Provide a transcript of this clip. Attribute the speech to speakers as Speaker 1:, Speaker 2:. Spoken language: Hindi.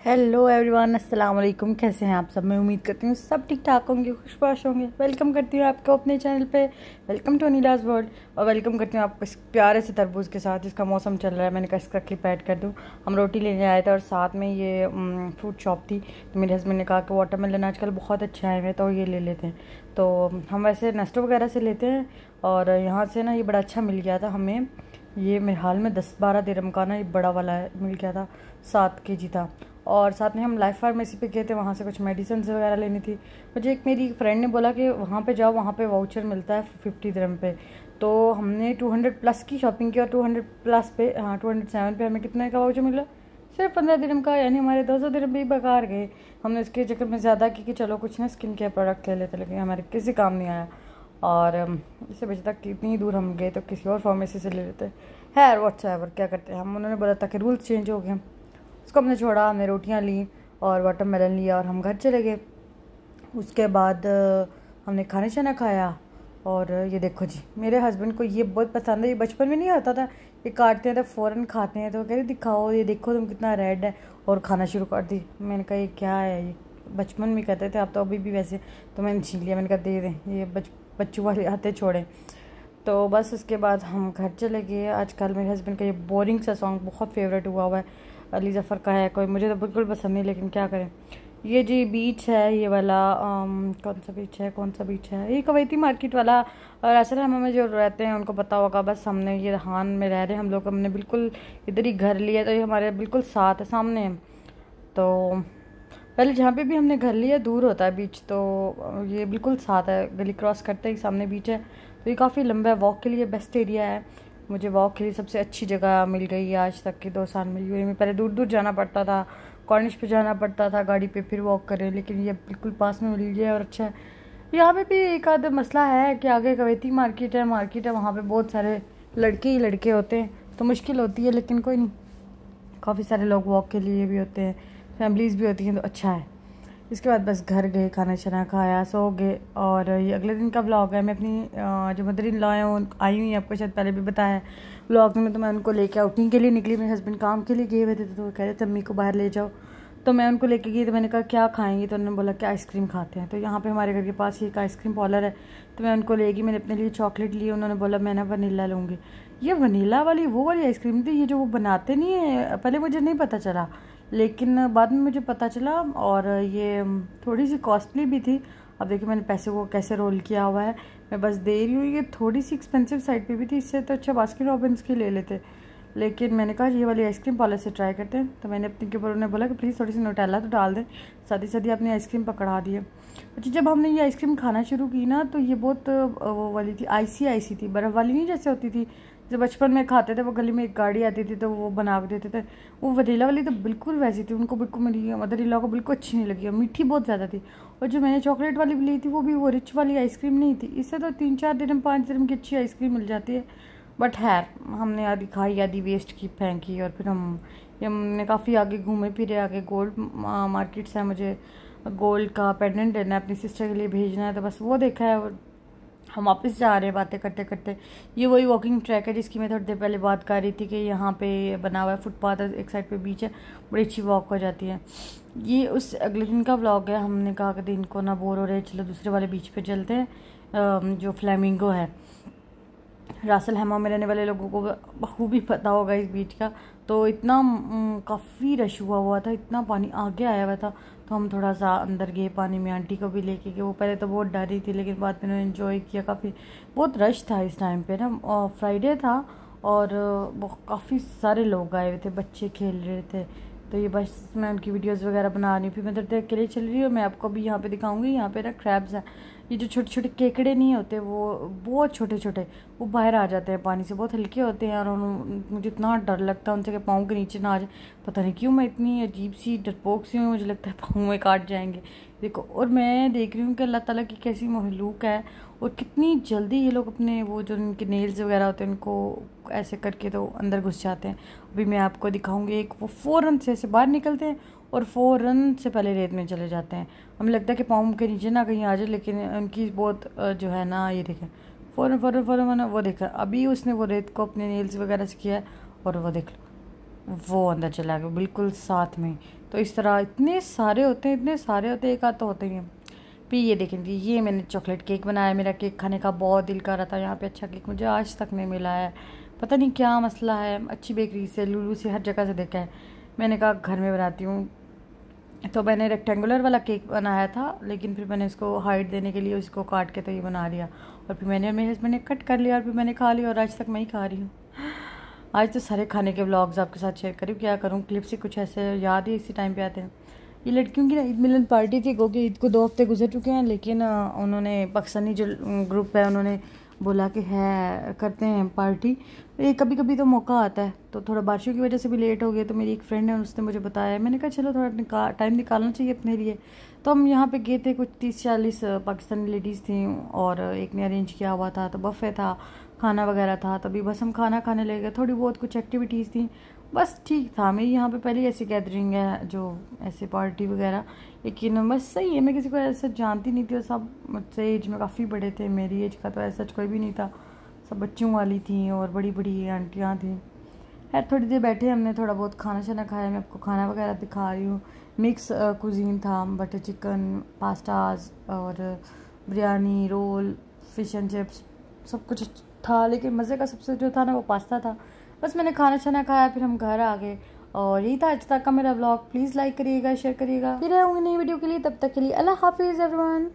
Speaker 1: हेलो एवरीवन, अस्सलाम वालेकुम। कैसे हैं आप सब? मैं उम्मीद करती हूँ सब ठीक ठाक होंगे, खुशबाश होंगे। वेलकम करती हूँ आपको अपने चैनल पे। Welcome to Anila's world. और वेलकम करती हूँ आपको इस प्यारे से तरबूज के साथ। इसका मौसम चल रहा है, मैंने कहा इसका क्लिप ऐड कर दूँ। हम रोटी लेने आए थे और साथ में ये फ्रूट शॉप थी, तो मेरे हस्बैंड ने कहा कि वाटरमेलन आजकल बहुत अच्छे आए हुए, तो ये ले लेते हैं। तो हम वैसे नेस्टो वगैरह से लेते हैं, और यहाँ से ना ये बड़ा अच्छा मिल गया था हमें। ये मेरे हाल में 10-12 दिरहम का ना ये बड़ा वाला मिल गया था, 7 kg था। और साथ में हम लाइफ फार्मेसी पे गए थे, वहाँ से कुछ मेडिसिन वगैरह लेनी थी। मुझे एक मेरी फ्रेंड ने बोला कि वहाँ पे जाओ, वहाँ पे वाउचर मिलता है 50 दिरहम पे। तो हमने 200 प्लस की शॉपिंग की, और 200 प्लस पे 207 पे हमें कितने का वाउचर मिला? सिर्फ 15 दिरहम का। यानी हमारे 200 दिरहम भी बेकार गए। हमने इसके चक्कर में ज़्यादा की कि चलो कुछ ना स्किन केयर प्रोडक्ट ले लेते, लेकिन हमारे किसी काम नहीं आया। और इससे बचे तक कितनी दूर हम गए तो किसी और फार्मेसी से ले लेते है। व्हाट्सएवर क्या करते हैं हम, उन्होंने बोला था कि रूल्स चेंज हो गए। उसको हमने छोड़ा, हमने रोटियां ली और वाटरमेलन लिया और हम घर चले गए। उसके बाद हमने खाना शाना खाया। और ये देखो जी, मेरे हस्बैंड को ये बहुत पसंद है। ये बचपन में नहीं आता था, ये काटते हैं तो फ़ौरन खाते हैं। तो कह रहे दिखाओ, ये देखो तुम कितना रेड है, और खाना शुरू कर दी। मैंने कहा ये क्या है? ये बचपन में कहते थे, आप तो अभी भी वैसे। तो मैंने छीन लिया, मैंने कहा दे दें, ये बच्चों वाले हाथे छोड़ें। तो बस उसके बाद हम घर चले गए। आजकल मेरे हस्बैंड का ये बोरिंग सा सॉन्ग बहुत फेवरेट हुआ है, अली ज़फ़र का है कोई। मुझे तो बिल्कुल पसंद नहीं, लेकिन क्या करें। ये जी बीच है, ये वाला कौन सा बीच है? ये कवैती मार्केट वाला। और असल में जो रहते हैं उनको पता होगा। बस हमने ये हान में रह रहे हैं हम लोग, हमने बिल्कुल इधर ही घर लिया, तो ये हमारे बिल्कुल साथ है, सामने है। तो पहले जहाँ पे भी हमने घर लिया दूर होता है बीच, तो ये बिल्कुल साथ है, गली क्रॉस करते ही सामने बीच है। तो ये काफ़ी लंबा है, वॉक के लिए बेस्ट एरिया है। मुझे वॉक के लिए सबसे अच्छी जगह मिल गई है आज तक के 2 साल में। यूएई में पहले दूर दूर जाना पड़ता था, कॉर्निश पे जाना पड़ता था गाड़ी पे, फिर वॉक करें, लेकिन ये बिल्कुल पास में मिल गया और अच्छा है। यहाँ पे भी एक आध मसला है कि आगे कवैती मार्केट है, वहाँ पे बहुत सारे लड़के ही लड़के होते हैं, तो मुश्किल होती है, लेकिन कोई नहीं। काफ़ी सारे लोग वॉक के लिए भी होते हैं, फैमिलीज़ भी होती हैं, तो अच्छा है। इसके बाद बस घर गए, खाना शाना खाया, सो गए। और ये अगले दिन का व्लॉग है। मैं अपनी जो मदर इन लॉ है आई हुई, आपको शायद पहले भी बताया है व्लॉग में। तो मैं उनको लेके आउटिंग के लिए निकली। मेरे हस्बैंड काम के लिए गए हुए थे, तो वो कह रहे थे अम्मी को बाहर ले जाओ। तो मैं उनको लेके गई। तो मैंने कहा क्या खाएंगी? तो उन्होंने बोला कि आइसक्रीम खाते हैं। तो यहाँ पे हमारे घर के पास ही एक आइसक्रीम पार्लर है, तो मैं उनको ले गई। मैंने अपने लिए चॉकलेट ली, उन्होंने बोला मैं ना वनीला लूँगी। ये वनीला वाली वो वाली आइसक्रीम थी, ये जो वो बनाते नहीं है। पहले मुझे नहीं पता चला, लेकिन बाद में मुझे पता चला। और ये थोड़ी सी कॉस्टली भी थी। अब देखिए मैंने पैसे को कैसे रोल किया हुआ है, मैं बस दे रही हूँ। ये थोड़ी सी एक्सपेंसिव साइड पे भी थी, इससे तो अच्छा बास्किन रॉबिन्स की ले लेते। लेकिन मैंने कहा ये वाली आइसक्रीम पार्लर से ट्राई करते हैं। तो मैंने अपने के ऊपर उन्हें बोला कि प्लीज़ थोड़ी सी न्यूटेला तो डाल दें। साथ ही साथ ही अपनी आइसक्रीम पकड़ा दी है। अच्छा, जब हमने ये आइसक्रीम खाना शुरू की ना, तो ये बहुत वो वाली थी, आईसी थी, बर्फ़ वाली नहीं जैसे होती थी जो बचपन में खाते थे। वो गली में एक गाड़ी आती थी, तो वो बना के देते थे। वो वनीला वाली तो बिल्कुल वैसी थी, उनको बिल्कुल, मेरी मदर इन लॉ को बिल्कुल अच्छी नहीं लगी, और मीठी बहुत ज़्यादा थी। और जो मैंने चॉकलेट वाली भी ली थी, वो भी वो रिच वाली आइसक्रीम नहीं थी। इससे तो 3-4 दिरहम 5 दिरहम की अच्छी आइसक्रीम मिल जाती है। बट है, हमने आधी खाई, आधी वेस्ट की, फेंकी। और फिर हमने काफ़ी आगे घूमे फिरे। आगे गोल्ड मार्केट्स है, मुझे गोल्ड का पेंडेंट लेना है, अपनी सिस्टर के लिए भेजना है, तो बस वो देखा है। और हम वापस जा रहे हैं बातें करते करते। ये वही वॉकिंग ट्रैक है जिसकी मैं थोड़ी देर पहले बात कर रही थी, कि यहाँ पे बना हुआ है फुटपाथ है, एक साइड पे बीच है, बड़ी अच्छी वॉक हो जाती है। ये उस अगले दिन का व्लॉग है। हमने कहा कि दिन को ना बोर हो रहे, चलो दूसरे वाले बीच पे चलते हैं, जो फ्लैमिंगो है। रासल हैमा में रहने वाले लोगों को बखूबी पता होगा इस बीच का। तो इतना काफ़ी रश हुआ था, इतना पानी आगे आया हुआ था। तो हम थोड़ा सा अंदर गए पानी में, आंटी को भी लेके गए। वो पहले तो बहुत डर रही थी, लेकिन बाद में उन्होंने इन्जॉय किया काफ़ी। बहुत रश था इस टाइम पे ना, फ्राइडे था, और काफ़ी सारे लोग आए हुए थे, बच्चे खेल रहे थे। तो ये बस मैं उनकी वीडियोस वगैरह बना रही हूँ। फिर मैं इधर देख के लिए चल रही हूँ। मैं आपको भी यहाँ पे दिखाऊंगी। यहाँ पे ना क्रैब्स हैं, ये जो छोटे छोटे केकड़े नहीं होते, वो बहुत छोटे छोटे, वो बाहर आ जाते हैं पानी से, बहुत हल्के होते हैं। और मुझे इतना डर लगता है उनसे कि पाँव के नीचे ना आ जाए। पता नहीं क्यों मैं इतनी अजीब सी डरपोक सी हूँ, मुझे लगता है पाँव में काट जाएंगे। देखो, और मैं देख रही हूँ कि अल्लाह ताला की कैसी महलूक है, और कितनी जल्दी ये लोग अपने वो जो इनके नेल्स वगैरह होते हैं उनको ऐसे करके तो अंदर घुस जाते हैं। अभी मैं आपको दिखाऊंगी एक, वो फ़ौरन से ऐसे बाहर निकलते हैं और फ़ौरन से पहले रेत में चले जाते हैं। हमें लगता है कि पाँव के नीचे ना कहीं आ जाए, लेकिन उनकी बहुत जो है ना, ये देखें फ़ौरन फ़ौरन फ़ौरन मैंने वो देखा। अभी उसने वो रेत को अपने नेल्स वगैरह से किया है, और वो देख लो, वो अंदर चला गया बिल्कुल साथ में। तो इस तरह इतने सारे होते हैं, एक आध तो होते ही हैं। फिर ये देखें जी, ये मैंने चॉकलेट केक बनाया। मेरा केक खाने का बहुत दिल कर रहा था। यहाँ पे अच्छा केक मुझे आज तक नहीं मिला है, पता नहीं क्या मसला है। अच्छी बेकरी से, लुलू से, हर जगह से देखा है। मैंने कहा घर में बनाती हूँ, तो मैंने रेक्टेंगुलर वाला केक बनाया था, लेकिन फिर मैंने इसको हाइट देने के लिए इसको काट के तो ये बना लिया, और फिर मैंने मेरे हस्बैंड ने कट कर लिया, और फिर मैंने खा लिया, और आज तक मैं ही खा रही हूँ। आज तो सारे खाने के व्लॉग्स आपके साथ शेयर करूँ, क्या करूँ, क्लिप्स ही कुछ ऐसे याद ही इसी टाइम पे आते हैं। ये लड़कियों की ना ईद मिलन पार्टी थी, क्योंकि ईद को 2 हफ्ते गुजर चुके हैं, लेकिन उन्होंने पाकिस्तानी जो ग्रुप है उन्होंने बोला कि है करते हैं पार्टी। ये कभी कभी तो मौका आता है, तो थोड़ा बारिशों की वजह से भी लेट हो गए। तो मेरी एक फ्रेंड है, उसने मुझे बताया, मैंने कहा चलो थोड़ा टाइम निकालना चाहिए अपने लिए। तो हम यहाँ पे गए थे, कुछ 30-40 पाकिस्तानी लेडीज़ थी, और एक ने अरेंज किया हुआ था, तो बफ़े था, खाना वगैरह था। तभी बस हम खाना खाने ले गए, थोड़ी बहुत कुछ एक्टिविटीज़ थी, बस ठीक था। मेरी यहाँ पे पहली ऐसी गैदरिंग है जो ऐसे पार्टी वगैरह, लेकिन बस सही है। मैं किसी को ऐसे जानती नहीं थी, और सब मुझसे एज में काफ़ी बड़े थे। मेरी एज का तो ऐसा कोई भी नहीं था, सब बच्चों वाली थी और बड़ी बड़ी आंटियाँ थी। खैर थोड़ी देर बैठे, हमने थोड़ा बहुत खाना शाना खाया। मैं आपको खाना वगैरह दिखा रही हूँ। मिक्स कुजीन था, बटर चिकन, पास्ताज और biryani, roll, fish and chips, सब कुछ था। लेकिन मज़े का सबसे जो था ना वो पास्ता था। बस मैंने खाना शाना खाया, फिर हम घर आ गए, और यही था आज तक का मेरा व्लॉग। प्लीज़ लाइक करिएगा, शेयर करिएगा। फिर आऊँगी नई वीडियो के लिए, तब तक के लिए अल्लाह हाफिज़ एवरीवन।